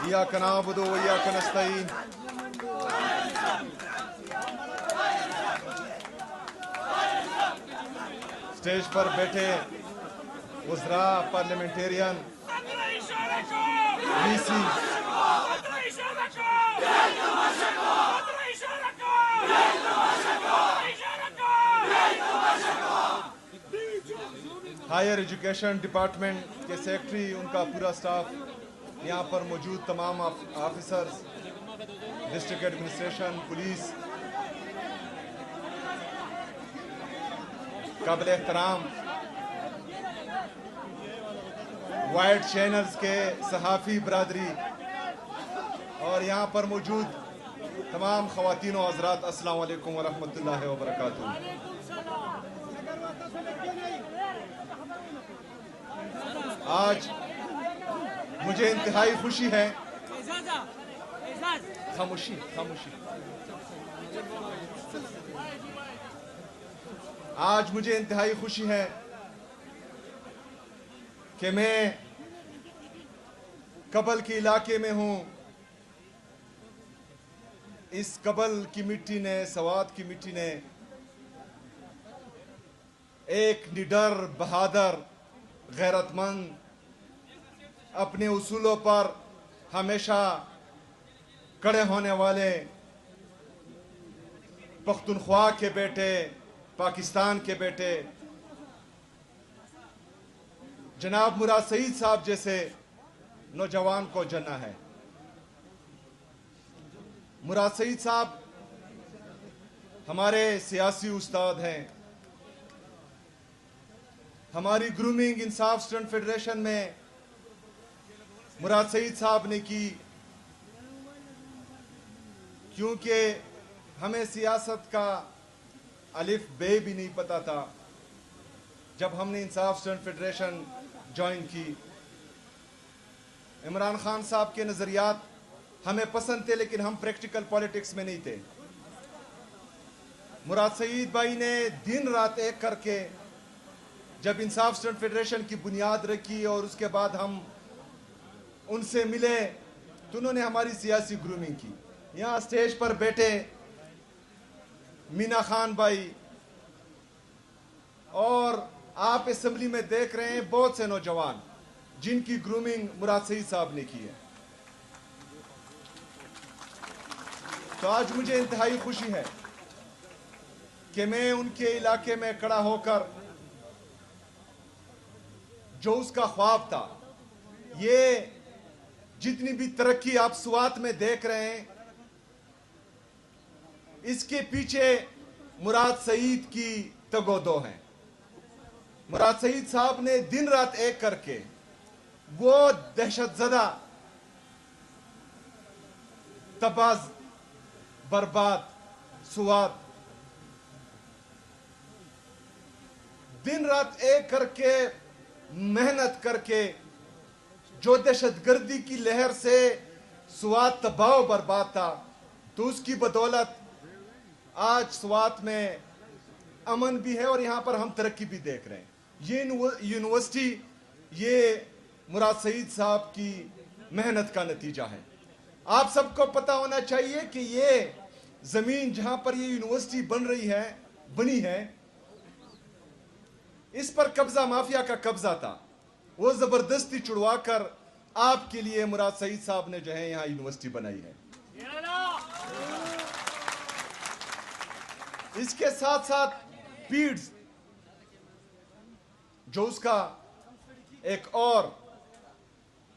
إياك نعبد وإياك نستعين اسٹیج پر بیٹھے وزراء پارلیمنٹیرین وی سی ہائر ایجوکیشن ڈپارٹمنٹ کے سیکرٹری ان کا پورا سٹاف یہاں پر موجود تمام آفیسرز ڈسٹرکٹ ایڈمنسٹریشن پولیس قابل احترام وائڈ چینلز کے صحافی برادری اور یہاں پر موجود تمام خواتین و حضرات السلام علیکم ورحمۃ اللہ وبرکاتہ. آج مجھے انتہائی خوشی ہے خاموشی آج مجھے انتہائی خوشی ہے کہ میں کبل کے علاقے میں ہوں. اس کبل کی مٹی نے سوات کی مٹی نے ایک نڈر بہادر غیرت مند اپنے اصولوں پر ہمیشہ کڑے ہونے والے پختونخوا کے بیٹے پاکستان کے بیٹے جناب مراد سعید صاحب جیسے نوجوان کو جنا ہے. مراد سعید صاحب ہمارے سیاسی استاد ہیں. ہماری گرومنگ انصاف اسٹوڈنٹ فیڈریشن میں مراد سعید صاحب نے کی کیونکہ ہمیں سیاست کا الف بے بھی نہیں پتا تھا. جب ہم نے انصاف اسٹوڈنٹ فیڈریشن جوائن کی عمران خان صاحب کے نظریات ہمیں پسند تھے لیکن ہم پریکٹیکل پالیٹکس میں نہیں تھے. مراد سعید بھائی نے دن رات ایک کر کے جب انصاف اسٹوڈنٹ فیڈریشن کی بنیاد رکھی اور اس کے بعد ہم ان سے ملے تو انہوں نے ہماری سیاسی گرومنگ کی. یہاں اسٹیج پر بیٹھے مینا خان بھائی اور آپ اسمبلی میں دیکھ رہے ہیں بہت سے نوجوان جن کی گرومنگ مراد سعید صاحب نے کی ہے. تو آج مجھے انتہائی خوشی ہے کہ میں ان کے علاقے میں کھڑا ہو کر جو اس کا خواب تھا, یہ جتنی بھی ترقی آپ سوات میں دیکھ رہے ہیں اس کے پیچھے مراد سعید کی تگ و دو ہیں. مراد سعید صاحب نے دن رات ایک کر کے وہ دہشت زدہ تباہ برباد سوات دن رات ایک کر کے محنت کر کے جو دہشت گردی کی لہر سے سوات تباہ و برباد تھا تو اس کی بدولت آج سوات میں امن بھی ہے اور یہاں پر ہم ترقی بھی دیکھ رہے ہیں. یہ یونیورسٹی یہ مراد سعید صاحب کی محنت کا نتیجہ ہے. آپ سب کو پتا ہونا چاہیے کہ یہ زمین جہاں پر یہ یونیورسٹی بنی ہے اس پر قبضہ مافیا کا قبضہ تھا. وہ زبردستی چھڑوا کر آپ کے لیے مراد سعید صاحب نے جو ہے یہاں یونیورسٹی بنائی ہے. اس کے ساتھ ساتھ پیڈز جو اس کا ایک اور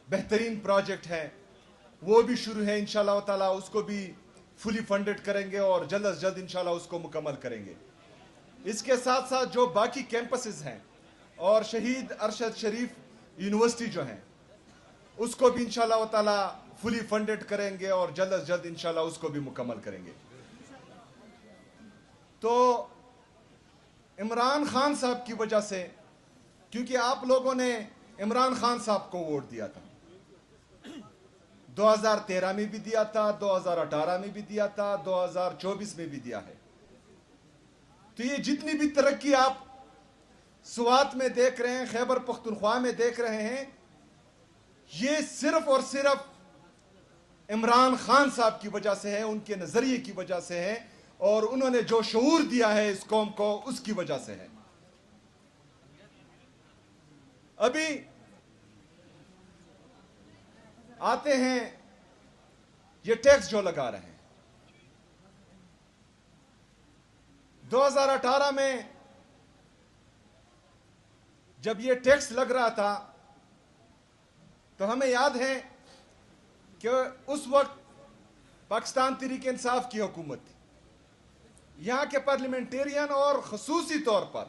بہترین پروجیکٹ ہے وہ بھی شروع ہے. انشاءاللہ تعالی اس کو بھی فلی فنڈڈ کریں گے اور جلد از جلد انشاءاللہ اس کو مکمل کریں گے. اس کے ساتھ ساتھ جو باقی کیمپسز ہیں اور شہید ارشد شریف یونیورسٹی جو ہیں اس کو بھی انشاءاللہ تعالی فلی فنڈڈ کریں گے اور جلد از جلد انشاءاللہ اس کو بھی مکمل کریں گے. تو عمران خان صاحب کی وجہ سے, کیونکہ آپ لوگوں نے عمران خان صاحب کو ووٹ دیا تھا, 2013 میں بھی دیا تھا, 2018 میں بھی دیا تھا, 2024 میں بھی دیا ہے. تو یہ جتنی بھی ترقی آپ سوات میں دیکھ رہے ہیں, خیبر پختونخوا میں دیکھ رہے ہیں, یہ صرف اور صرف عمران خان صاحب کی وجہ سے ہے، ان کے نظریے کی وجہ سے ہے، اور انہوں نے جو شعور دیا ہے اس قوم کو اس کی وجہ سے ہے۔ ابھی آتے ہیں یہ ٹیکس جو لگا رہے ہیں، 2018 میں جب یہ ٹیکس لگ رہا تھا تو ہمیں یاد ہے کہ اس وقت پاکستان تحریک انصاف کی حکومت تھی۔ یہاں کے پارلیمنٹیرین اور خصوصی طور پر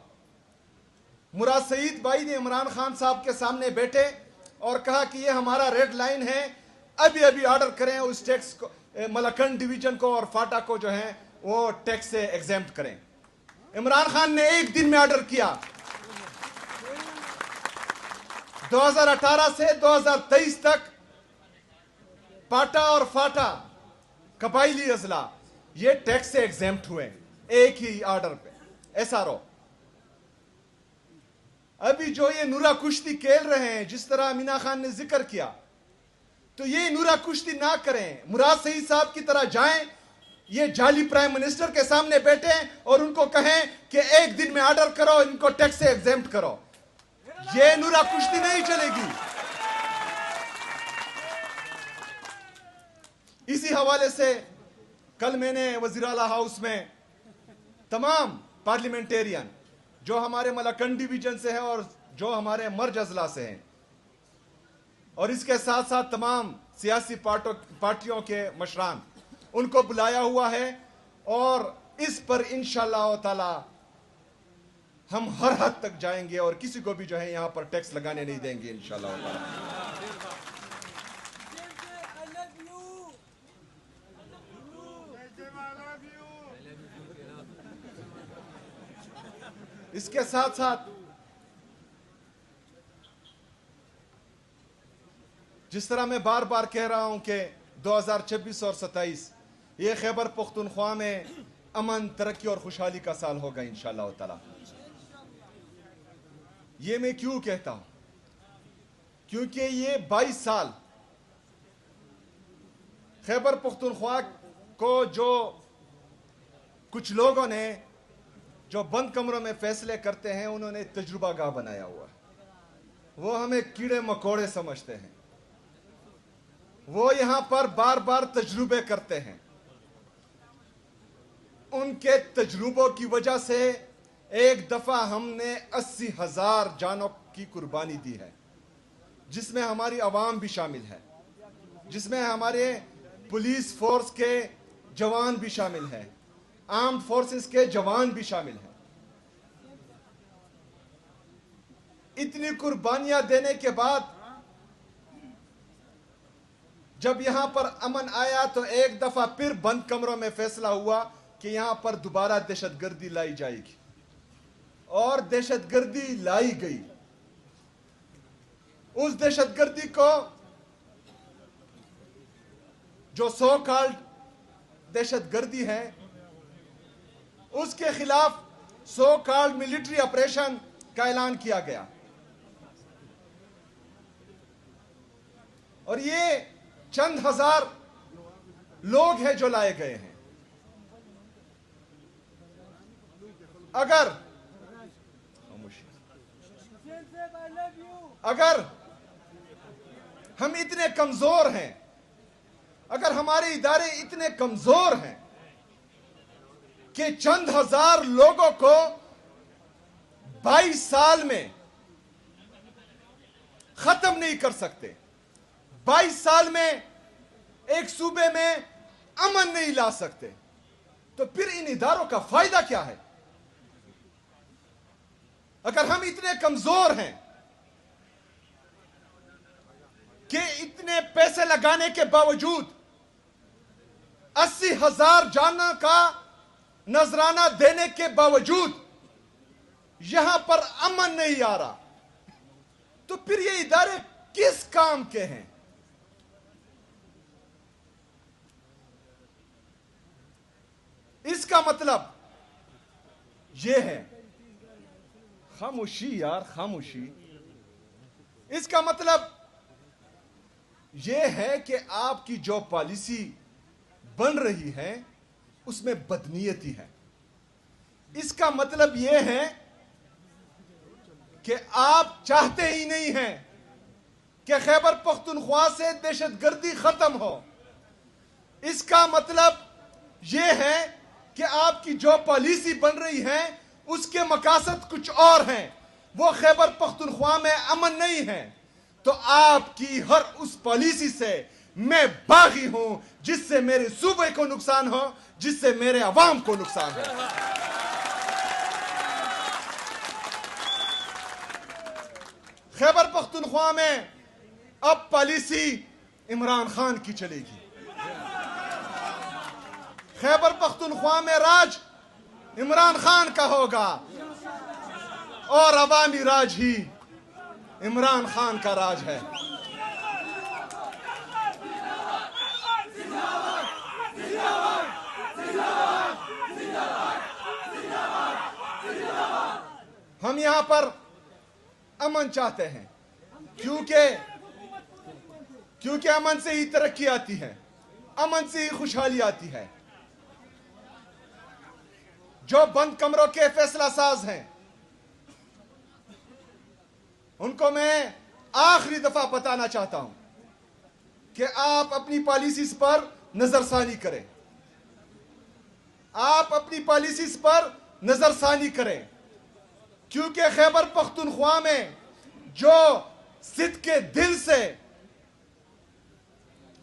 مراد سعید بھائی نے عمران خان صاحب کے سامنے بیٹھے اور کہا کہ یہ ہمارا ریڈ لائن ہے، ابھی آرڈر کریں اس ٹیکس کو، ملکنڈ ڈویژن کو اور فاٹا کو جو ہیں وہ ٹیکس سے ایگزیمپٹ کریں۔ عمران خان نے ایک دن میں آرڈر کیا۔ 2018 سے 2023 تک پاٹا اور فاٹا قبائلی اضلاع یہ ٹیکس سے ایگزیمپٹ ہوئے ایک ہی آرڈر پہ، ایس آر او۔ ابھی جو یہ نورا کشتی کھیل رہے ہیں، جس طرح امینا خان نے ذکر کیا، تو یہ نورا کشتی نہ کریں، مراد سعید صاحب کی طرح جائیں، یہ جعلی پرائم منسٹر کے سامنے بیٹھیں اور ان کو کہیں کہ ایک دن میں آرڈر کرو، ان کو ٹیکس سے ایگزیمپٹ کرو۔ یہ نورا کشتی نہیں چلے گی۔ اسی حوالے سے کل میں نے وزیر اعلیٰ ہاؤس میں تمام پارلیمنٹیرین جو ہمارے ملاکنڈ ڈویژن سے ہیں اور جو ہمارے مرج اضلاع سے ہیں، اور اس کے ساتھ ساتھ تمام سیاسی پارٹیوں کے مشران، ان کو بلایا ہوا ہے، اور اس پر انشاءاللہ تعالی ہم ہر حد تک جائیں گے اور کسی کو بھی جو ہے یہاں پر ٹیکس لگانے نہیں دیں گے انشاءاللہ تعالی۔ اس کے ساتھ ساتھ جس طرح میں بار بار کہہ رہا ہوں کہ 2026 اور 27 یہ خیبر پختونخوا میں امن، ترقی اور خوشحالی کا سال ہوگا انشاءاللہ تعالی۔ یہ میں کیوں کہتا ہوں؟ کیونکہ یہ 22 سال خیبر پختونخوا کو جو کچھ لوگوں نے جو بند کمروں میں فیصلے کرتے ہیں، انہوں نے تجربہ گاہ بنایا ہوا ہے۔ وہ ہمیں کیڑے مکوڑے سمجھتے ہیں، وہ یہاں پر بار بار تجربے کرتے ہیں۔ ان کے تجربوں کی وجہ سے ایک دفعہ ہم نے 80,000 جانوں کی قربانی دی ہے، جس میں ہماری عوام بھی شامل ہے، جس میں ہمارے پولیس فورس کے جوان بھی شامل ہیں، آرمڈ فورسز کے جوان بھی شامل ہیں۔ اتنی قربانیاں دینے کے بعد جب یہاں پر امن آیا تو ایک دفعہ پھر بند کمروں میں فیصلہ ہوا کہ یہاں پر دوبارہ دہشت گردی لائی جائے گی، اور دہشت گردی لائی گئی۔ اس دہشت گردی کو جو سو کالڈ دہشت گردی ہے، اس کے خلاف سو کالڈ ملٹری آپریشن کا اعلان کیا گیا، اور یہ چند ہزار لوگ ہیں جو لائے گئے ہیں۔ اگر ہم اتنے کمزور ہیں، اگر ہمارے ادارے اتنے کمزور ہیں کہ چند ہزار لوگوں کو 22 سال میں ختم نہیں کر سکتے، 22 سال میں ایک صوبے میں امن نہیں لا سکتے، تو پھر ان اداروں کا فائدہ کیا ہے؟ اگر ہم اتنے کمزور ہیں کہ اتنے پیسے لگانے کے باوجود 80,000 جانوں کا نذرانہ دینے کے باوجود یہاں پر امن نہیں آ رہا، تو پھر یہ ادارے کس کام کے ہیں؟ اس کا مطلب یہ ہے، خاموشی یار، خاموشی۔ اس کا مطلب یہ ہے کہ آپ کی جو پالیسی بن رہی ہے اس میں بدنیتی ہے. اس کا مطلب یہ ہے کہ آپ چاہتے ہی نہیں ہیں کہ خیبر پختونخوا سے دہشت گردی ختم ہو. اس کا مطلب یہ ہے کہ آپ کی جو پالیسی بن رہی ہے اس کے مقاصد کچھ اور ہیں. وہ خیبر پختونخوا میں امن نہیں ہے. تو آپ کی ہر اس پالیسی سے میں باغی ہوں جس سے میرے صوبے کو نقصان ہو, جس سے میرے عوام کو نقصان ہو. خیبر پختونخوا میں اب پالیسی عمران خان کی چلے گی. خیبر پختونخوا میں راج عمران خان کا ہوگا اور عوامی راج ہی عمران خان کا راج ہے. ہم یہاں پر امن چاہتے ہیں کیونکہ امن سے ہی ترقی آتی ہے, امن سے ہی خوشحالی آتی ہے. جو بند کمروں کے فیصلہ ساز ہیں ان کو میں آخری دفعہ بتانا چاہتا ہوں کہ آپ اپنی پالیسیز پر نظر ثانی کریں. آپ اپنی پالیسیز پر نظر ثانی کریں کیونکہ خیبر پختونخوا میں جو صدق کے دل سے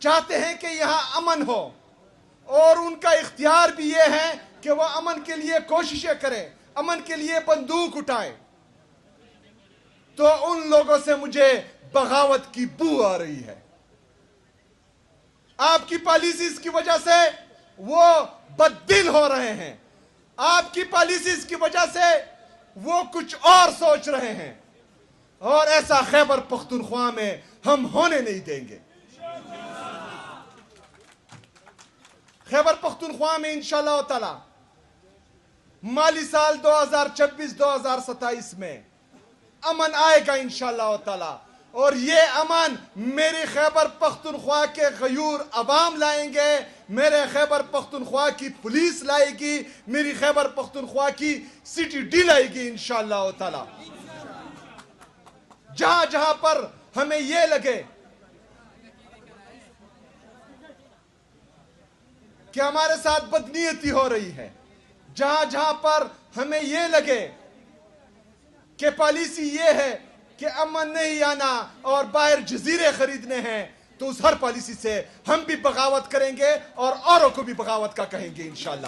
چاہتے ہیں کہ یہاں امن ہو اور ان کا اختیار بھی یہ ہے کہ وہ امن کے لیے کوششیں کریں, امن کے لیے بندوق اٹھائیں, تو ان لوگوں سے مجھے بغاوت کی بو آ رہی ہے. آپ کی پالیسیز کی وجہ سے وہ بددل ہو رہے ہیں. آپ کی پالیسیز کی وجہ سے وہ کچھ اور سوچ رہے ہیں, اور ایسا خیبر پختونخوا میں ہم ہونے نہیں دیں گے. خیبر پختونخوا میں انشاءاللہ تعالی مالی سال 2026-2027 میں امن آئے گا انشاءاللہ تعالی, اور یہ امن میری خیبر پختونخوا کے غیور عوام لائیں گے, میرے خیبر پختونخوا کی پولیس لائے گی, میری خیبر پختونخوا کی سٹی ڈی لائے گی انشاءاللہ تعالی. جہاں جہاں پر ہمیں یہ لگے کہ ہمارے ساتھ بدنیتی ہو رہی ہے, جہاں جہاں پر ہمیں یہ لگے کہ پالیسی یہ ہے کہ امن نہیں آنا اور باہر جزیرے خریدنے ہیں, تو اس ہر پالیسی سے ہم بھی بغاوت کریں گے اور اوروں کو بھی بغاوت کا کہیں گے انشاءاللہ.